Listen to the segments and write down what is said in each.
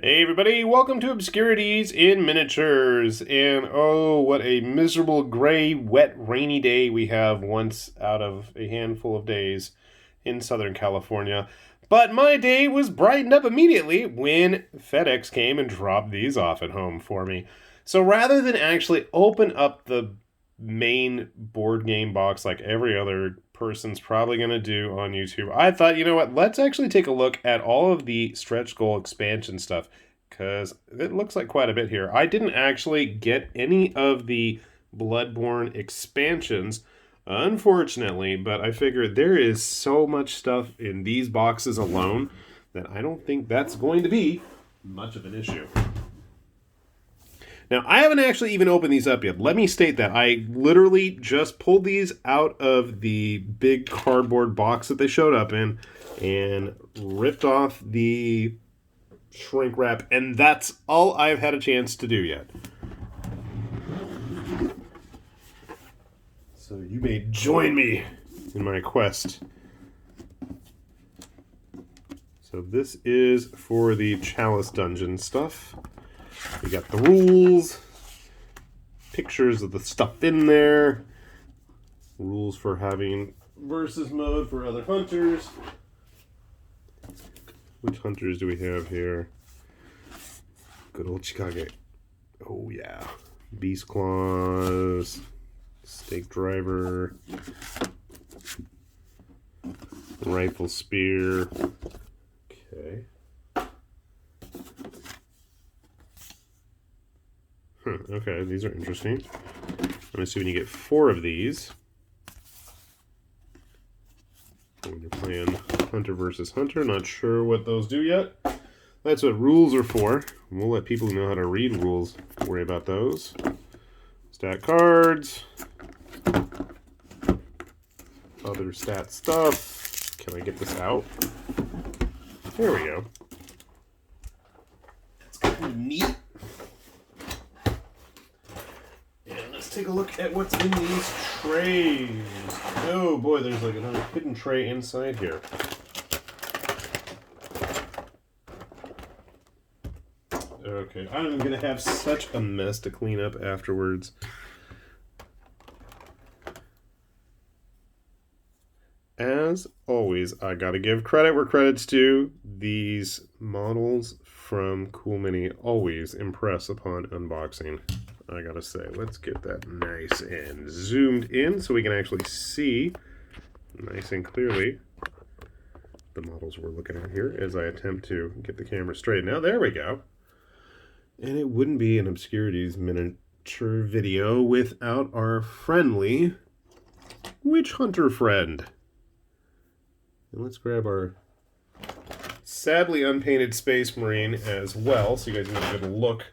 Hey everybody, welcome to Obscurities in Miniatures. And oh, what a miserable, gray, wet, rainy day we have once out of a handful of days in Southern California. But my day was brightened up immediately when FedEx came and dropped these off at home for me. So rather than actually open up the main board game box like every other person's probably going to do on YouTube, I thought, you know what, let's actually take a look at all of the stretch goal expansion stuff because it looks like quite a bit here. I didn't actually get any of the Bloodborne expansions, unfortunately, but I figured there is so much stuff in these boxes alone that I don't think that's going to be much of an issue. Now, I haven't actually even opened these up yet. Let me state that. I literally just pulled these out of the big cardboard box that they showed up in and ripped off the shrink wrap, and that's all I've had a chance to do yet. So you may join me in my quest. So this is for the Chalice dungeon stuff. We got the rules, pictures of the stuff in there, rules for having versus mode for other hunters. Which hunters do we have here? Good old Chicago. Oh yeah. Beast Claws, Stake Driver, Rifle Spear. Okay. Okay, these are interesting. I'm assuming you get 4 of these when you're playing Hunter versus Hunter. Not sure what those do yet. That's what rules are for. We'll let people who know how to read rules worry about those. Stat cards. Other stat stuff. Can I get this out? There we go. That's kind of neat. Take a look at what's in these trays. Oh boy, there's like another hidden tray inside here. Okay, I'm gonna have such a mess to clean up afterwards. As always, I gotta give credit where credit's due. These models from Cool Mini always impress upon unboxing. I gotta say, let's get that nice and zoomed in so we can actually see nice and clearly the models we're looking at here as I attempt to get the camera straight. Now, there we go. And it wouldn't be an Obscurities miniature video without our friendly witch hunter friend. And let's grab our sadly unpainted Space Marine as well so you guys can get a good look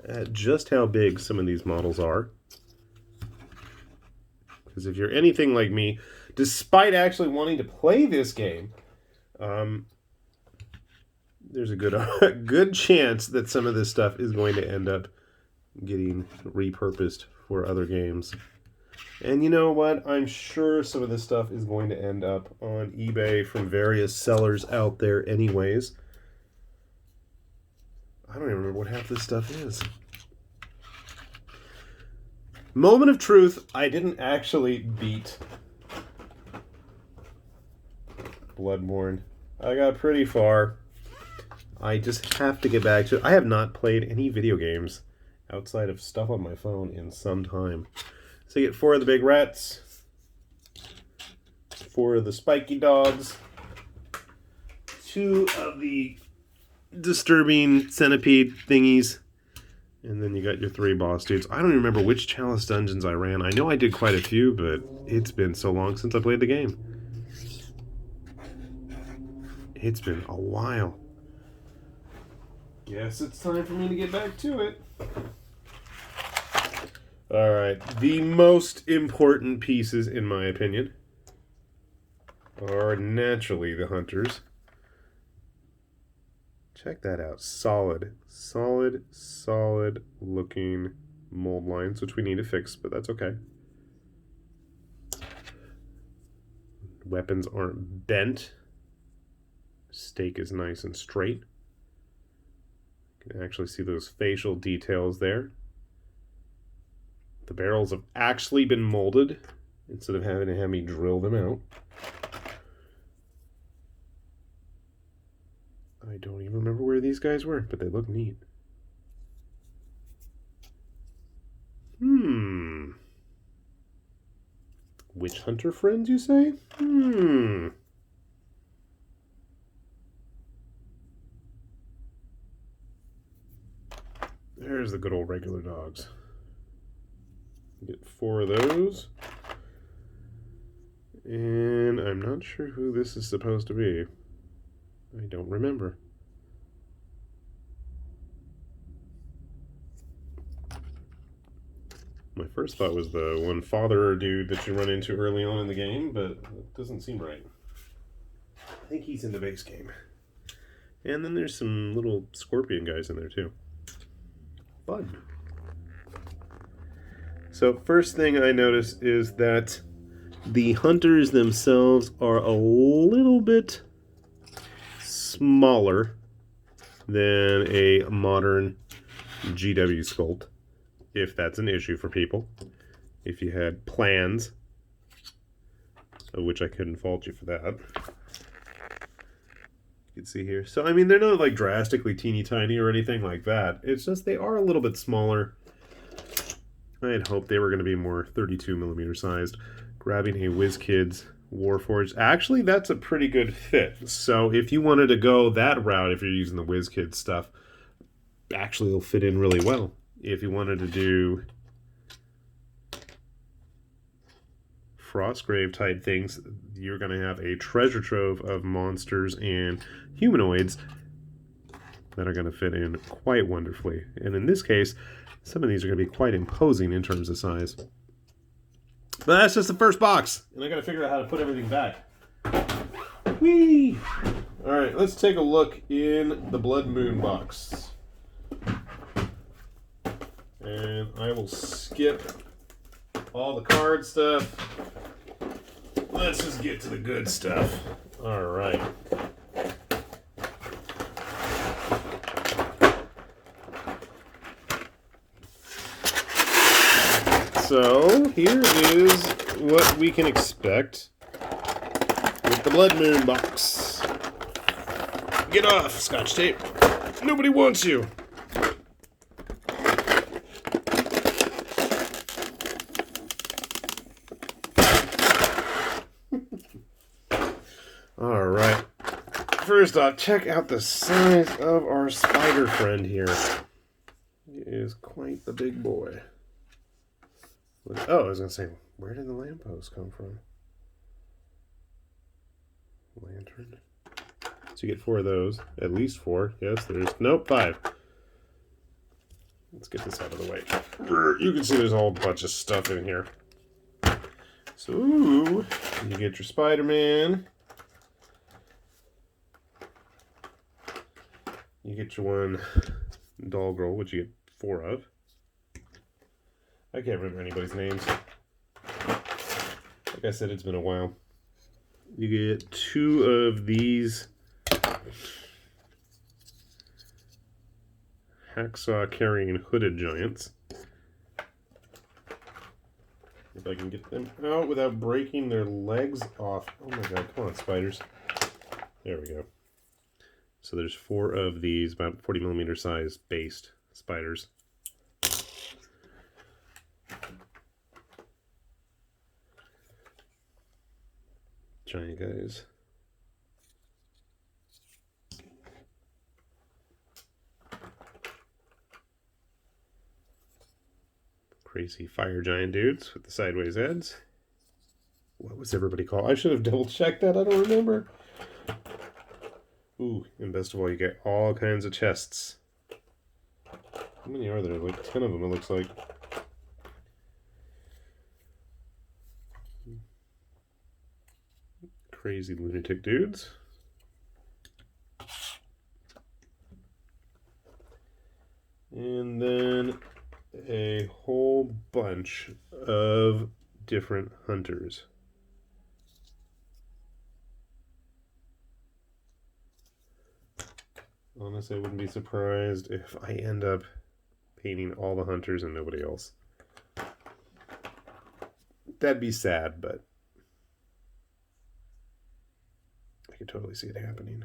at just how big some of these models are. Because if you're anything like me, despite actually wanting to play this game, there's a good chance that some of this stuff is going to end up getting repurposed for other games. And you know what? I'm sure some of this stuff is going to end up on eBay from various sellers out there anyways. I don't even remember what half this stuff is. Moment of truth, I didn't actually beat Bloodborne. I got pretty far. I just have to get back to it. I have not played any video games outside of stuff on my phone in some time. So you get 4 of the big rats, 4 of the spiky dogs, 2 of the disturbing centipede thingies, and then you got your 3 boss dudes. I don't even remember which Chalice dungeons I ran. I know I did quite a few, but it's been so long since I played the game. It's been a while. Guess it's time for me to get back to it. Alright, the most important pieces, in my opinion, are naturally the hunters. Check that out. Solid looking mold lines, which we need to fix, but that's okay. Weapons aren't bent. Stake is nice and straight. You can actually see those facial details there. The barrels have actually been molded instead of having to have me drill them out. I don't even remember where these guys were, but they look neat. Witch hunter friends, you say? There's the good old regular dogs. Get 4 of those. And I'm not sure who this is supposed to be. I don't remember. My first thought was the one father dude that you run into early on in the game, but it doesn't seem right. I think he's in the base game. And then there's some little scorpion guys in there too. Fun. So first thing I notice is that the hunters themselves are a little bit smaller than a modern GW sculpt, if that's an issue for people. If you had plans, of which I couldn't fault you for that. You can see here. So, I mean, they're not like drastically teeny tiny or anything like that. It's just they are a little bit smaller. I had hoped they were going to be more 32mm sized. Grabbing a WizKids Warforged. Actually, that's a pretty good fit. So if you wanted to go that route, if you're using the WizKids stuff, actually it'll fit in really well. If you wanted to do Frostgrave type things, you're going to have a treasure trove of monsters and humanoids that are going to fit in quite wonderfully. And in this case, some of these are going to be quite imposing in terms of size. But that's just the first box, and I got to figure out how to put everything back. Whee! All right, let's take a look in the Blood Moon box. And I will skip all the card stuff. Let's just get to the good stuff. All right. So here is what we can expect with the Blood Moon box. Get off, Scotch tape. Nobody wants you. All right. First off, check out the size of our spider friend here. He is quite the big boy. Oh, I was going to say, where did the lamppost come from? Lantern. So you get 4 of those. At least 4. Yes, there's... Nope, 5. Let's get this out of the way. You can see there's a whole bunch of stuff in here. So, you get your Spider-Man. You get your one Doll Girl, which you get 4 of. I can't remember anybody's names. Like I said, it's been a while. You get 2 of these hacksaw carrying hooded giants. If I can get them out without breaking their legs off. Oh my god, come on, spiders. There we go. So there's 4 of these, about 40mm size based spiders. Giant guys. Crazy fire giant dudes with the sideways heads. What was everybody called? I should have double checked that. I don't remember. Ooh, and best of all, you get all kinds of chests. How many are there? Like 10 of them, it looks like. Crazy lunatic dudes. And then a whole bunch of different hunters. Honestly, I wouldn't be surprised if I end up painting all the hunters and nobody else. That'd be sad, but I could totally see it happening.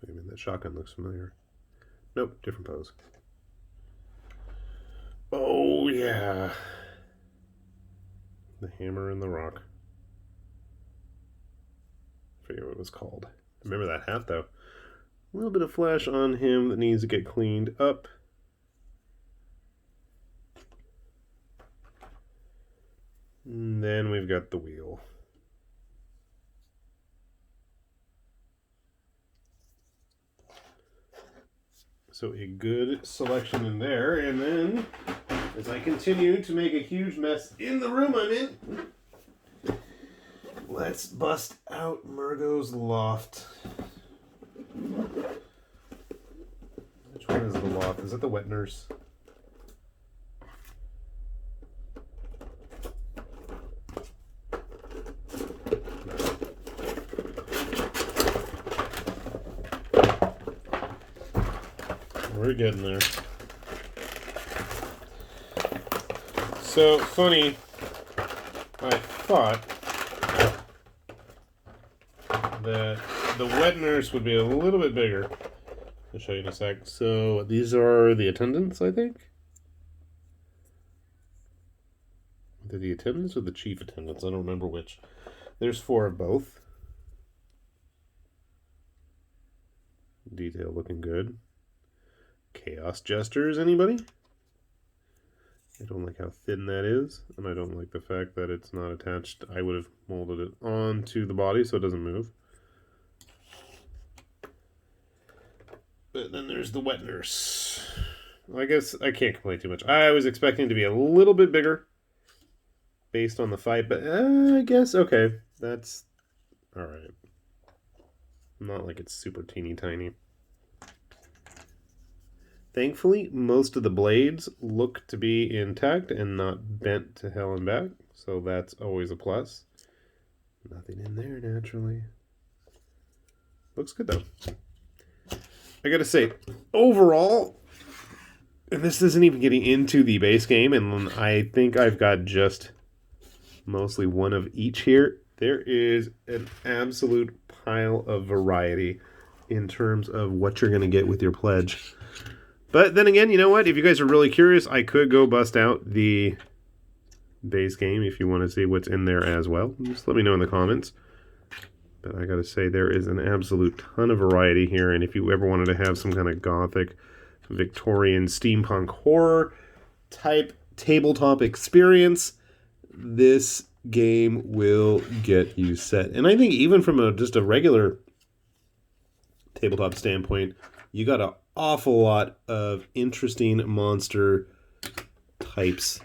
Wait a minute, that shotgun looks familiar. Nope, different pose. Oh, yeah. The hammer and the rock. I forget what it was called. Remember that hat, though. A little bit of flesh on him that needs to get cleaned up. And then we've got the wheel. So a good selection in there, and then as I continue to make a huge mess in the room I'm in, let's bust out Mergo's loft. Which one is the loft? Is it the wet nurse? We're getting there. So, funny, I thought that the wet nurse would be a little bit bigger. I'll show you in a sec. So, these are the attendants, I think? Are the attendants or the chief attendants? I don't remember which. There's 4 of both. Detail looking good. Chaos Jesters, anybody? I don't like how thin that is, and I don't like the fact that it's not attached. I would have molded it onto the body so it doesn't move. But then there's the wet nurse. I guess I can't complain too much. I was expecting to be a little bit bigger based on the fight, but I guess, okay, that's alright. Not like it's super teeny tiny. Thankfully, most of the blades look to be intact and not bent to hell and back, so that's always a plus. Nothing in there, naturally. Looks good, though. I gotta say, overall, and this isn't even getting into the base game, and I think I've got just mostly one of each here. There is an absolute pile of variety in terms of what you're going to get with your pledge. But then again, you know what? If you guys are really curious, I could go bust out the base game if you want to see what's in there as well. Just let me know in the comments. But I gotta say, there is an absolute ton of variety here, and if you ever wanted to have some kind of gothic, Victorian, steampunk horror type tabletop experience, this game will get you set. And I think even from just a regular tabletop standpoint, you got an awful lot of interesting monster types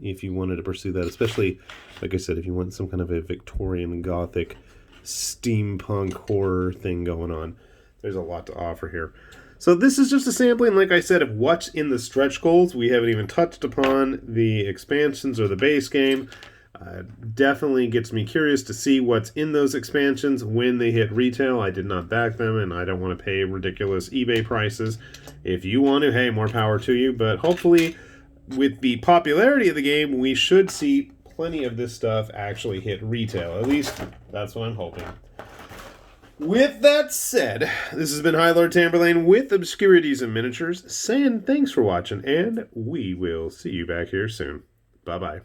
if you wanted to pursue that, especially, like I said, if you want some kind of a Victorian Gothic steampunk horror thing going on. There's a lot to offer here. So this is just a sampling, like I said, of what's in the stretch goals. We haven't even touched upon the expansions or the base game. Definitely gets me curious to see what's in those expansions when they hit retail. I did not back them, and I don't want to pay ridiculous eBay prices. If you want to, hey, more power to you. But hopefully, with the popularity of the game, we should see plenty of this stuff actually hit retail. At least, that's what I'm hoping. With that said, this has been High Lord Tamberlane with Obscurities and Miniatures, saying thanks for watching, and we will see you back here soon. Bye-bye.